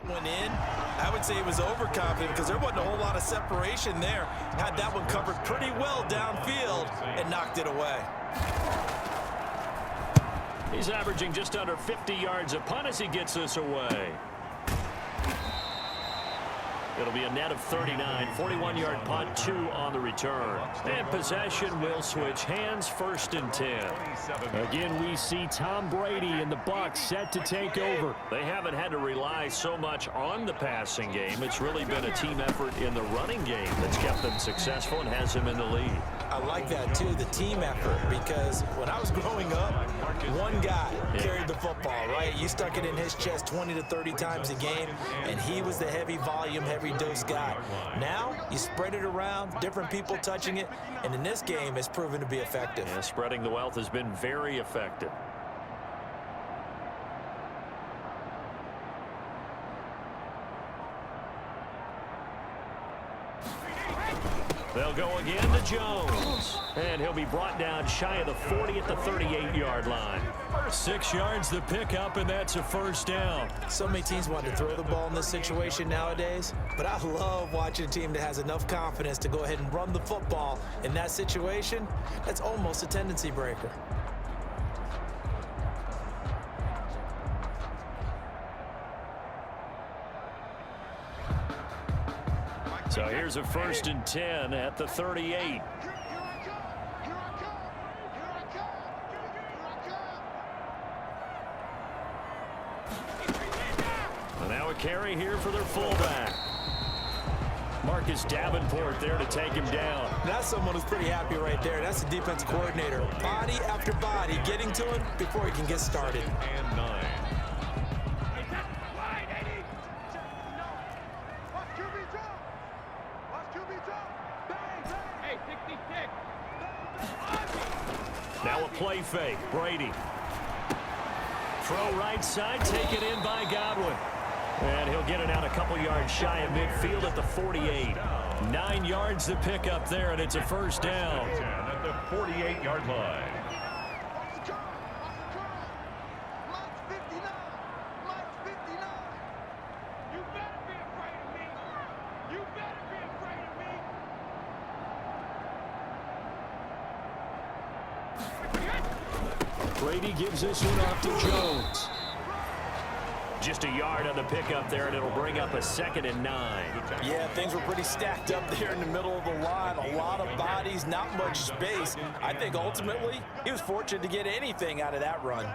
Went in, I would say he was overconfident because there wasn't a whole lot of separation there. Had that one covered pretty well downfield and knocked it away. He's averaging just under 50 yards a punt as he gets this away. It'll be a net of 39, 41-yard punt, 2 on the return. And possession will switch hands, 1st and 10. Again, we see Tom Brady and the Bucs set to take over. They haven't had to rely so much on the passing game. It's really been a team effort in the running game that's kept them successful and has them in the lead. I like that, too, the team effort, because when I was growing up, one guy carried the football, right? You stuck it in his chest 20 to 30 times a game, and he was the heavy volume, heavy dose guy. Now, you spread it around, different people touching it, and in this game, it's proven to be effective. Yeah, spreading the wealth has been very effective. They'll go again to Jones. And he'll be brought down shy of the 40 at the 38-yard line. 6 yards the pickup, and that's a 1st down. So many teams want to throw the ball in this situation nowadays, but I love watching a team that has enough confidence to go ahead and run the football in that situation. That's almost a tendency breaker. So here's a 1st and 10 at the 38. And now a carry here for their fullback. Marcus Davenport there to take him down. That's someone who's pretty happy right there. That's the defense coordinator. Body after body getting to him before he can get started. And 9. Now a play fake. Brady. Throw right side, taken in by Godwin. And he'll get it out a couple yards shy of midfield at the 48. 9 yards to pick up there, and it's a 1st down. At the 48-yard line. Brady gives this one off to Jones. Just a yard on the pickup there, and it'll bring up a 2nd and 9. Yeah, things were pretty stacked up there in the middle of the line. A lot of bodies, not much space. I think ultimately he was fortunate to get anything out of that run.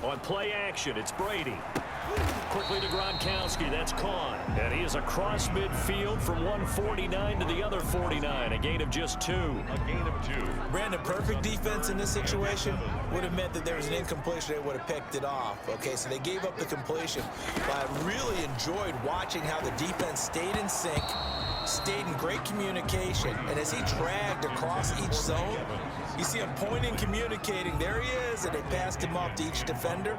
On play action, it's Brady. Quickly to Gronkowski, that's Kahn. And he is across midfield from 149 to the other 49, a gain of just 2. A gain of 2. Brandon, perfect defense in this situation would have meant that there was an incompletion. They would have picked it off. Okay, so they gave up the completion. But I really enjoyed watching how the defense stayed in sync, stayed in great communication. And as he dragged across each zone, you see him pointing, communicating. There he is, and they passed him off to each defender.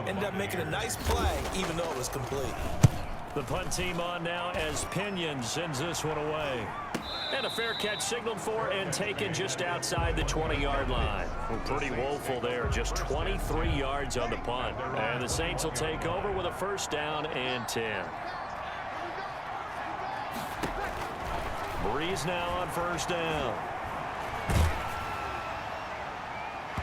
Ended up making a nice play, even though it was complete. The punt team on now as Pinion sends this one away. And a fair catch signaled for and taken just outside the 20-yard line. Well, pretty woeful there, just 23 yards on the punt. And the Saints will take over with a 1st down and 10. Breeze now on 1st down.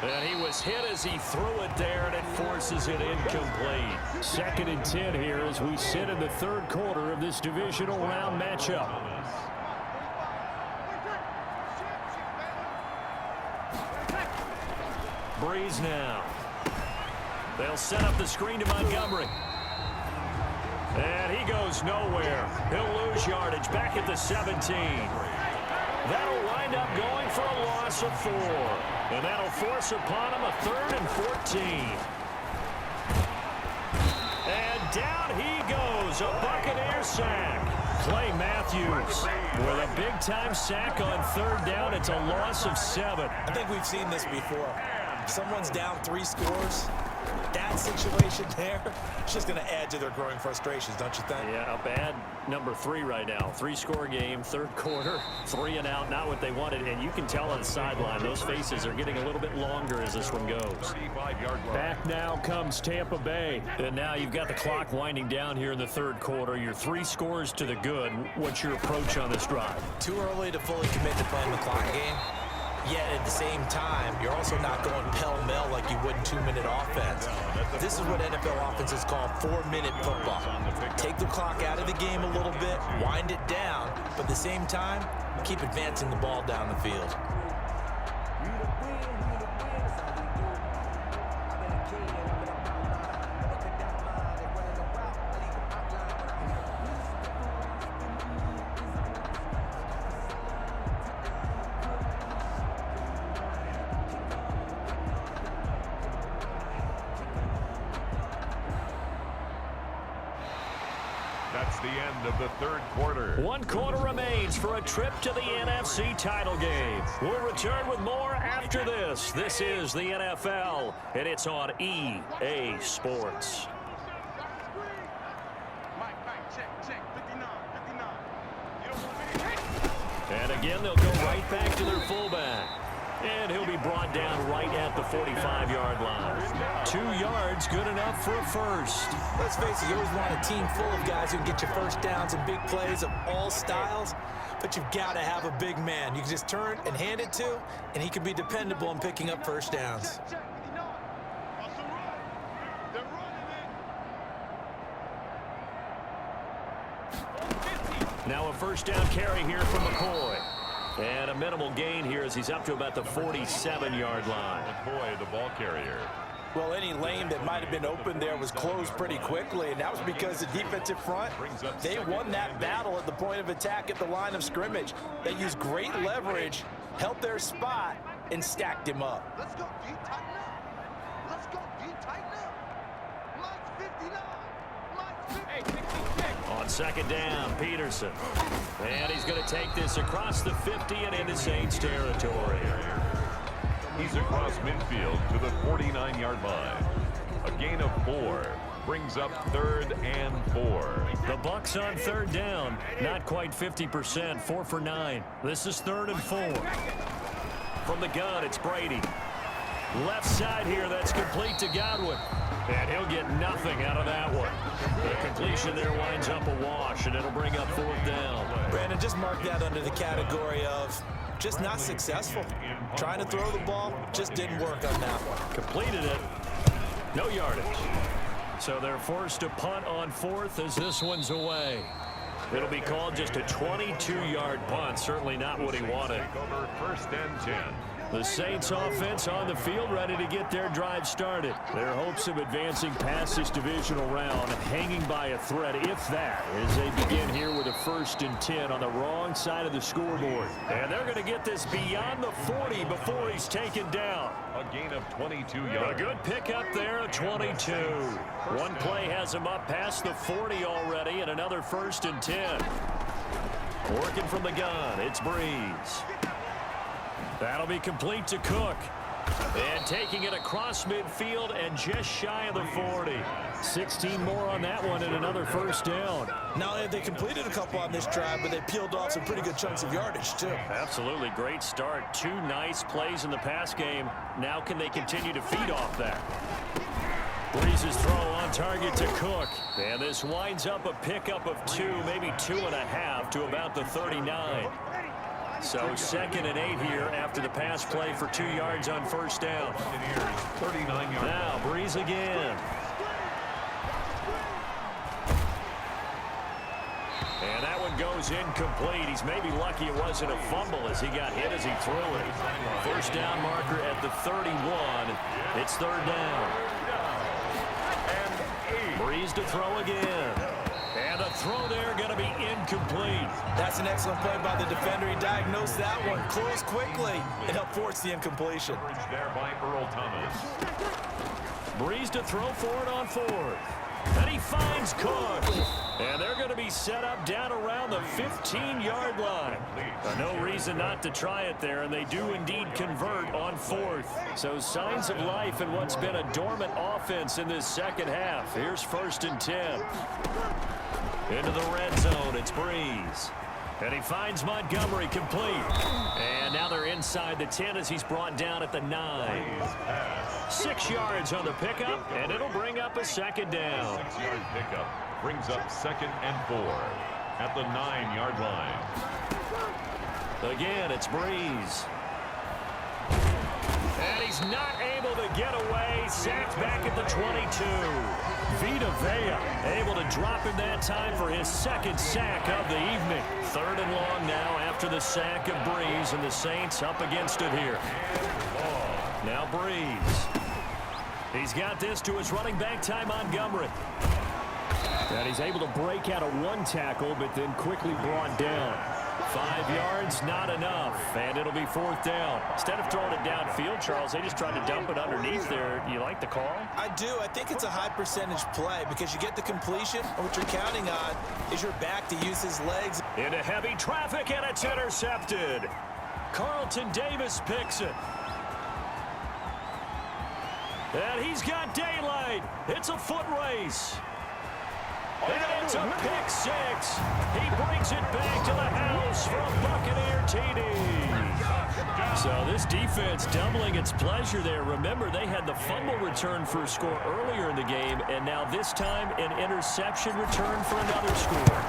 And he was hit as he threw it there, and it forces it incomplete. 2nd and 10 here as we sit in the 3rd quarter of this divisional round matchup. Breeze now. They'll set up the screen to Montgomery. And he goes nowhere. He'll lose yardage back at the 17. That'll wind up going for a loss of 4. And that'll force upon him a 3rd and 14. And down he goes, a Buccaneer sack. Clay Matthews with a big-time sack on 3rd down. It's a loss of 7. I think we've seen this before. If someone's down 3 scores, That situation there, it's just going to add to their growing frustrations, don't you think? Yeah, a bad number 3 right now. 3-score game, third quarter, 3 and out, not what they wanted. And you can tell on the sideline, those faces are getting a little bit longer as this one goes. Back now comes Tampa Bay. And now you've got the clock winding down here in the third quarter. You're 3 scores to the good. What's your approach on this drive? Too early to fully commit to playing the clock game. Yet at the same time, you're also not going pell-mell like you would in 2-minute offense. This is what NFL offenses call 4-minute football. Take the clock out of the game a little bit, wind it down, but at the same time, keep advancing the ball down the field. That's the end of the third quarter. 1 quarter remains for a trip to the NFC title game. We'll return with more after this. This is the NFL, and it's on EA Sports. And again, they'll go right back to their fullback. And he'll be brought down right at the 45-yard line. 2 yards, good enough for a first. Let's face it, you always want a team full of guys who can get you first downs and big plays of all styles, but you've got to have a big man you can just turn and hand it to, and he can be dependable in picking up first downs. Now a first down carry here from McCoy. And a minimal gain here as he's up to about the 47-yard line. McCoy, the ball carrier. Well, any lane that might have been open there was closed pretty quickly, and that was because the defensive front, they won that battle at the point of attack at the line of scrimmage. They used great leverage, held their spot, and stacked him up. Let's go, D, tighten up. Let's go, D, tighten up. Mike's 59. Mike's 59. On second down, Peterson. And he's going to take this across the 50 and into Saints territory. He's across midfield to the 49-yard line. A gain of 4 brings up 3rd and 4. The Bucs on third down. Not quite 50%, 4 for 9. This is 3rd and 4. From the gun, it's Brady. Left side here, that's complete to Godwin. And he'll get nothing out of that one. The completion there winds up a wash, and it'll bring up 4th down. Brandon, just mark that under the category of just not successful. Trying to throw the ball, just didn't work on that one. Completed it. No yardage. So they're forced to punt on 4th as this one's away. It'll be called just a 22-yard punt. Certainly not what he wanted. Over 1st and 10. The Saints offense on the field ready to get their drive started. Their hopes of advancing past this divisional round hanging by a thread, if that, as they begin here with a 1st and 10 on the wrong side of the scoreboard. And they're going to get this beyond the 40 before he's taken down. A gain of 22 A yards. good pickup there, a 22. One play has him up past the 40 already, and another 1st and 10. Working from the gun, it's Breeze. That'll be complete to Cook. And taking it across midfield and just shy of the 40. 16 more on that one and another 1st down. Not only have they completed a couple on this drive, but they peeled off some pretty good chunks of yardage, too. Absolutely great start. 2 nice plays in the pass game. Now can they continue to feed off that? Breeze's throw on target to Cook. And this winds up a pickup of 2, maybe 2.5 to about the 39. So 2nd and 8 here after the pass play for 2 yards on 1st down. 39 yards. Now Breeze again. And that one goes incomplete. He's maybe lucky it wasn't a fumble as he got hit as he threw it. 1st down marker at the 31. It's 3rd down. Breeze to throw again. And the throw there going to be incomplete. That's an excellent play by the defender. He diagnosed that one, closed quickly, and helped force the incompletion. There by Earl Thomas. Breeze to throw for it on 4th. And he finds Cook. And they're going to be set up down around the 15-yard line. No reason not to try it there, and they do indeed convert on 4th. So signs of life in what's been a dormant offense in this second half. Here's 1st and 10. Into the red zone, it's Breeze. And he finds Montgomery complete. And now they're inside the 10 as he's brought down at the 9. 6 yards on the pickup, and it'll bring up a 2nd down. 6-yard pickup brings up 2nd and 4 at the 9-yard line. Again, it's Breeze. And he's not able to get away. Sacked back at the 22. Vita Vea able to drop him that time for his 2nd sack of the evening. 3rd and long now after the sack of Breeze, and the Saints up against it here. Now Breeze. He's got this to his running back, Ty Montgomery. And he's able to break out of 1 tackle, but then quickly brought down. 5 yards, not enough, and it'll be 4th down. Instead of throwing it downfield, Charles, they just tried to dump it underneath there. You like the call? I do. I think it's a high percentage play because you get the completion, and what you're counting on is your back to use his legs. Into heavy traffic, and it's intercepted. Carlton Davis picks it. And he's got daylight. It's a foot race. And it's a pick 6. He brings it back to the house for a Buccaneer TD. So this defense doubling its pleasure there. Remember, they had the fumble return for a score earlier in the game, and now this time an interception return for another score.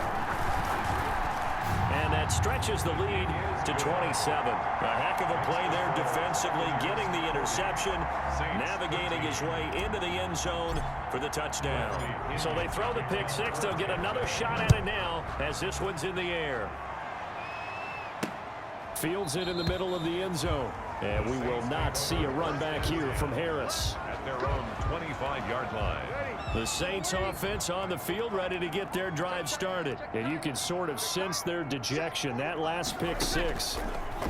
And that stretches the lead to 27. A heck of a play there defensively, getting the interception, navigating his way into the end zone for the touchdown. So they throw the pick 6. They'll get another shot at it now as this one's in the air. Fields it in the middle of the end zone. And we will not see a run back here from Harris. At their own 25-yard line. The Saints offense on the field ready to get their drive started. And you can sort of sense their dejection. That last pick 6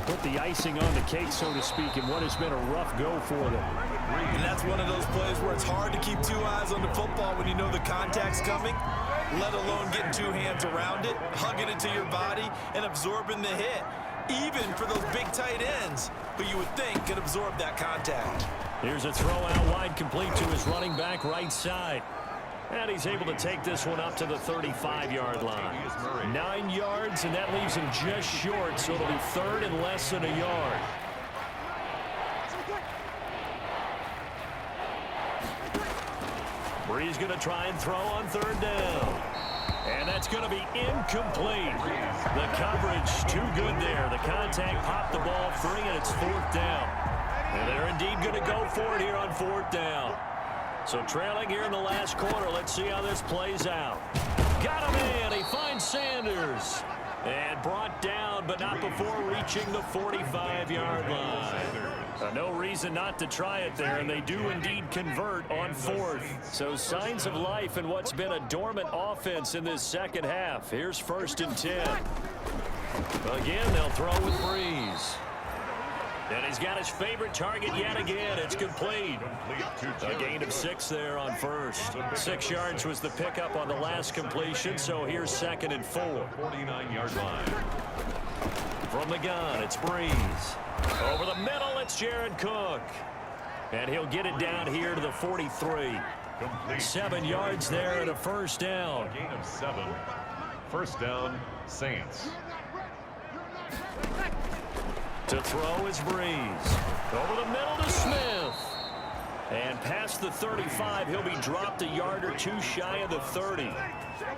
put the icing on the cake, so to speak, in what has been a rough go for them. And that's one of those plays where it's hard to keep 2 eyes on the football when you know the contact's coming, let alone getting 2 hands around it, hugging it to your body, and absorbing the hit. Even for those big tight ends, who you would think could absorb that contact. Here's a throw out wide, complete to his running back right side. And he's able to take this one up to the 35-yard line. 9 yards, and that leaves him just short, so it'll be 3rd and less than a yard. Breeze going to try and throw on 3rd down. And that's going to be incomplete. The coverage too good there. The contact popped the ball free, and it's 4th down. And they're indeed going to go for it here on 4th down. So trailing here in the last quarter. Let's see how this plays out. Got him in. He finds Sanders. And brought down, but not before reaching the 45-yard line. No reason not to try it there, and they do indeed convert on 4th. So signs of life in what's been a dormant offense in this second half. Here's 1st and 10. Again, they'll throw with Breeze. And he's got his favorite target yet again. It's complete. A gain of 6 there on 1st. 6 yards was the pickup on the last completion, so here's 2nd and 4. 49-yard line. From the gun, it's Breeze. Over the middle, it's Jared Cook. And he'll get it down here to the 43. 7 yards there and a 1st down. A gain of 7. 1st down, Saints. To throw is Breeze. Over the middle to Smith. And past the 35, he'll be dropped a yard or 2 shy of the 30.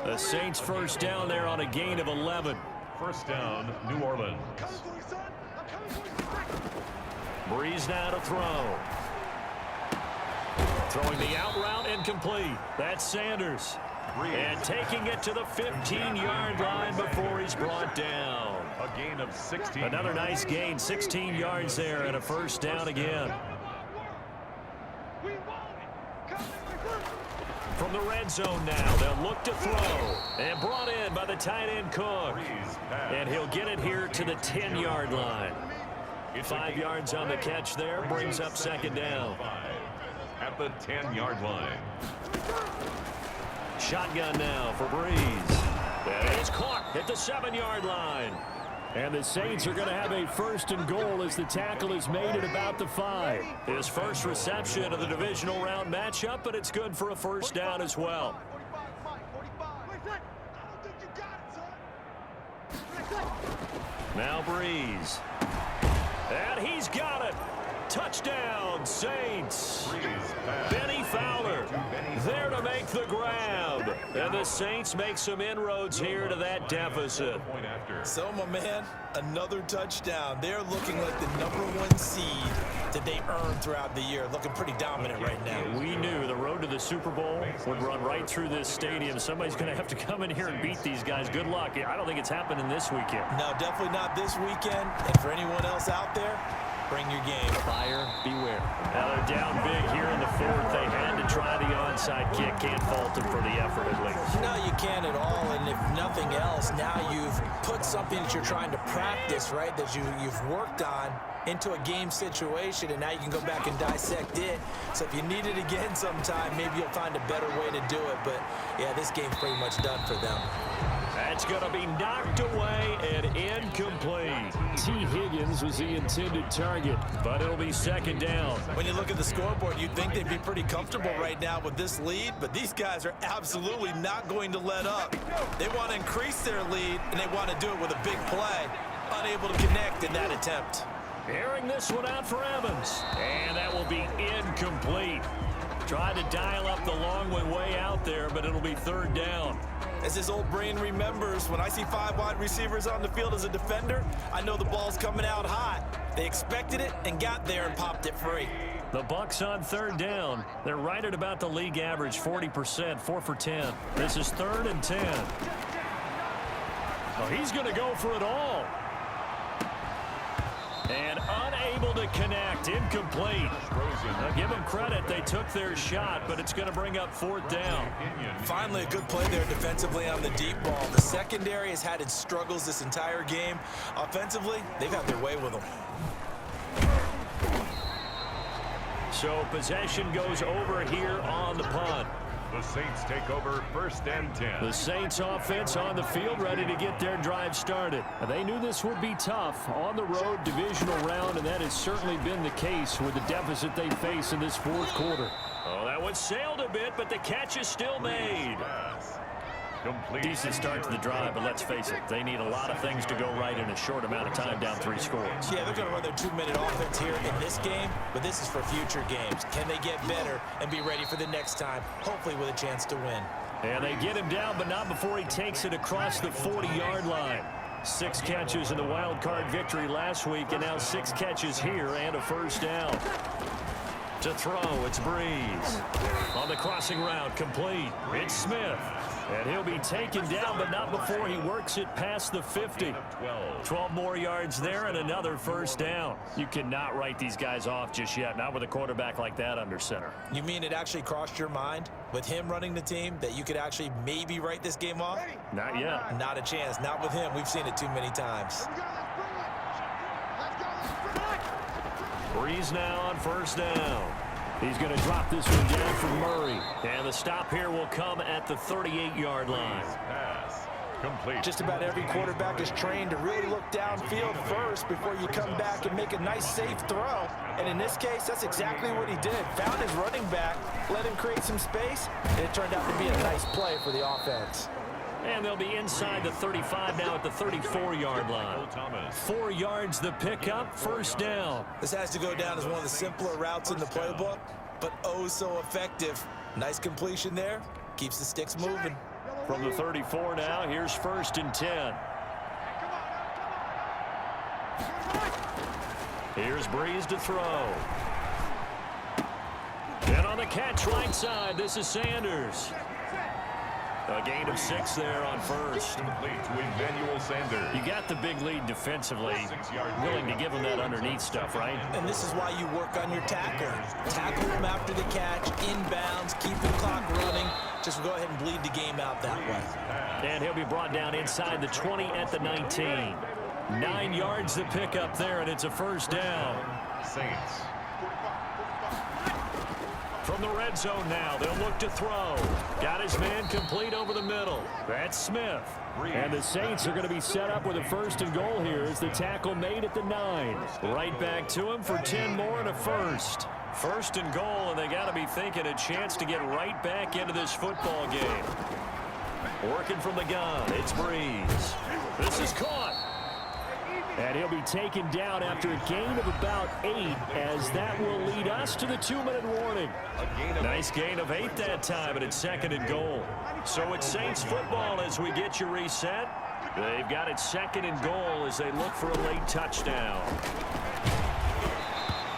The Saints 1st down there on a gain of 11. 1st down, New Orleans. Breeze now to throw. Throwing the out route incomplete. That's Sanders. And taking it to the 15-yard line before he's brought down. A gain of 16. Another nice gain, 16 yards there and a 1st down again. From the red zone now, they'll look to throw. And brought in by the tight end Cook. And he'll get it here to the 10-yard line. 5 yards on the catch there, brings up 2nd down. At the 10-yard line. Shotgun now for Breeze. And it's caught at the 7-yard line. And the Saints are going to have a 1st and goal as the tackle is made at about the 5. His first reception of the divisional round matchup, but it's good for a 1st down as well. Now Breeze. And he's got it. Touchdown, Saints. Benny Fowler there to make the grab. And the Saints make some inroads here to that deficit. So, my man, another touchdown. They're looking like the #1 seed that they earned throughout the year. Looking pretty dominant right now. We knew the road to the Super Bowl would run right through this stadium. Somebody's going to have to come in here and beat these guys. Good luck. I don't think it's happening this weekend. No, definitely not this weekend. And for anyone else out there, bring your game. Buyer beware. Now they're down big here in the 4th. They had to try the onside kick. Can't fault them for the effort at least. No, you can't at all. And if nothing else, now you've put something that you're trying to practice, right, that you've worked on into a game situation, and now you can go back and dissect it. So if you need it again sometime, maybe you'll find a better way to do it. But, yeah, this game's pretty much done for them. That's going to be knocked away and incomplete. T. Higgins was the intended target, but it'll be 2nd down. When you look at the scoreboard, you'd think they'd be pretty comfortable right now with this lead, but these guys are absolutely not going to let up. They want to increase their lead, and they want to do it with a big play. Unable to connect in that attempt. Airing this one out for Evans, and that will be incomplete. Tried to dial up the long one way out there, but it'll be 3rd down. As his old brain remembers, when I see 5 wide receivers on the field as a defender, I know the ball's coming out hot. They expected it and got there and popped it free. The Bucs on 3rd down. They're right at about the league average, 40%, 4 for 10. This is 3rd and 10. Oh, he's going to go for it all. And unable to connect, incomplete. Now give them credit, they took their shot, but it's going to bring up 4th down. Finally, a good play there defensively on the deep ball. The secondary has had its struggles this entire game. Offensively, they've had their way with them. So possession goes over here on the punt. The Saints take over 1st and 10. The Saints offense on the field ready to get their drive started. They knew this would be tough on the road divisional round, and that has certainly been the case with the deficit they face in this 4th quarter. Oh, that one sailed a bit, but the catch is still made. Complete. Decent start to the drive, but let's face it, they need a lot of things to go right in a short amount of time down 3 scores. Yeah, they're going to run their 2-minute offense here in this game, but this is for future games. Can they get better and be ready for the next time, hopefully with a chance to win? And they get him down, but not before he takes it across the 40-yard line. 6 catches in the wild card victory last week, and now 6 catches here and a 1st down. To throw, it's Breeze. On the crossing route, complete. It's Smith. And he'll be taken down, but not before he works it past the 50. 12 more yards there and another 1st down. You cannot write these guys off just yet, not with a quarterback like that under center. You mean it actually crossed your mind with him running the team that you could actually maybe write this game off? Not yet. Not a chance. Not with him. We've seen it too many times. Breeze now on 1st down. He's going to drop this one down for Murray. And the stop here will come at the 38-yard line. Pass. Complete. Just about every quarterback is trained to really look downfield first before you come back and make a nice, safe throw. And in this case, that's exactly what he did. Found his running back, let him create some space, and it turned out to be a nice play for the offense. And they'll be inside the 35 now at the 34-yard line. 4 yards the pickup, 1st down. This has to go down as one of the simpler routes in the playbook, but oh so effective. Nice completion there. Keeps the sticks moving. From the 34 now, here's 1st and 10. Here's Breeze to throw. And on the catch right side, this is Sanders. A gain of 6 there on 1st. Complete to Emmanuel Sanders. You got the big lead defensively. Willing to give him that underneath stuff, right? And this is why you work on your tackle. Tackle him after the catch, inbounds, keep the clock running. Just go ahead and bleed the game out that way. And he'll be brought down inside the 20 at the 19. 9 yards to pick up there, and it's a 1st down. Saints. From the red zone now, they'll look to throw. Got his man complete over the middle. That's Smith. And the Saints are going to be set up with a 1st and goal here as the tackle made at the 9. Right back to him for 10 more and a first. 1st and goal, and they got to be thinking a chance to get right back into this football game. Working from the gun, it's Breeze. This is caught. And he'll be taken down after a gain of about 8, as that will lead us to the 2-minute warning. Nice gain of 8 that time, and it's 2nd and goal. So it's Saints football as we get you reset. They've got it 2nd and goal as they look for a late touchdown.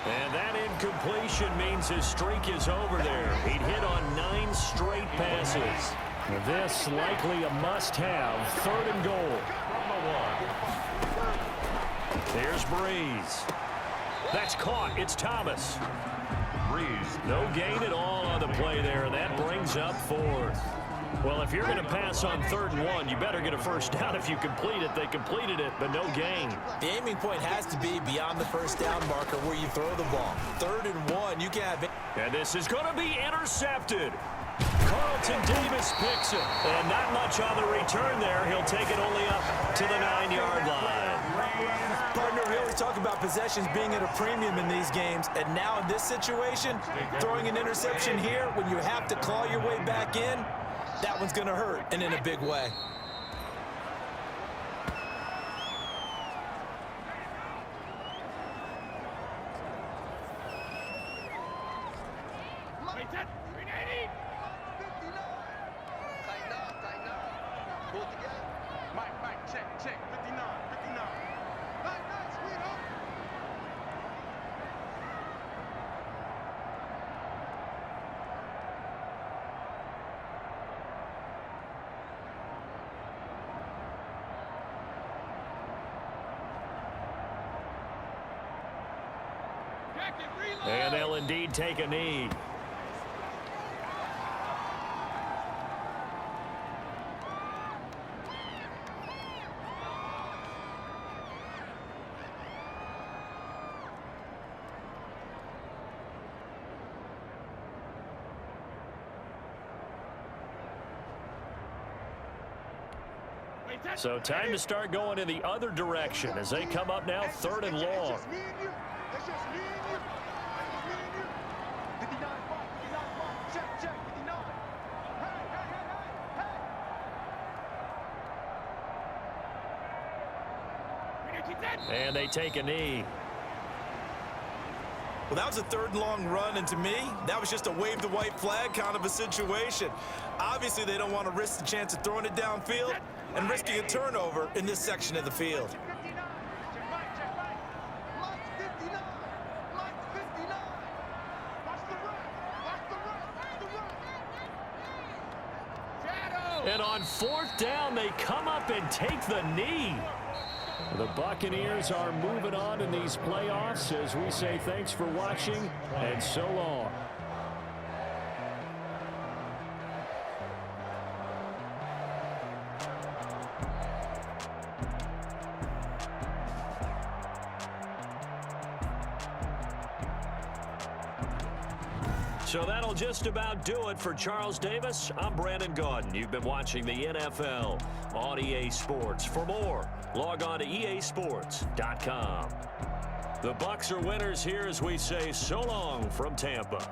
And that incompletion means his streak is over there. He'd hit on 9 straight passes. This likely a must-have. 3rd and goal. Here's Breeze. That's caught. It's Thomas. Breeze. No gain at all on the play there, and that brings up 4th. Well, if you're going to pass on 3rd and 1, you better get a first down if you complete it. They completed it, but no gain. The aiming point has to be beyond the first down marker where you throw the ball. 3rd and 1, you can't have it. And this is going to be intercepted. Carlton Davis picks it. And not much on the return there. He'll take it only up to the 9-yard line. Partner, we always talk about possessions being at a premium in these games. And now in this situation, throwing an interception here when you have to claw your way back in, that one's going to hurt, and in a big way. And they'll indeed take a knee. So time to start going in the other direction as they come up now 3rd and long. And they take a knee. Well, that was a 3rd and long run, and to me, that was just a wave the white flag kind of a situation. Obviously, they don't want to risk the chance of throwing it downfield and risking a turnover in this section of the field. And on 4th down, they come up and take the knee. The Buccaneers are moving on in these playoffs as we say thanks for watching and so long. So that'll just about do it for Charles Davis. I'm Brandon Gaudin. You've been watching the NFL on EA Sports. For more, log on to easports.com. The Bucs are winners here as we say so long from Tampa.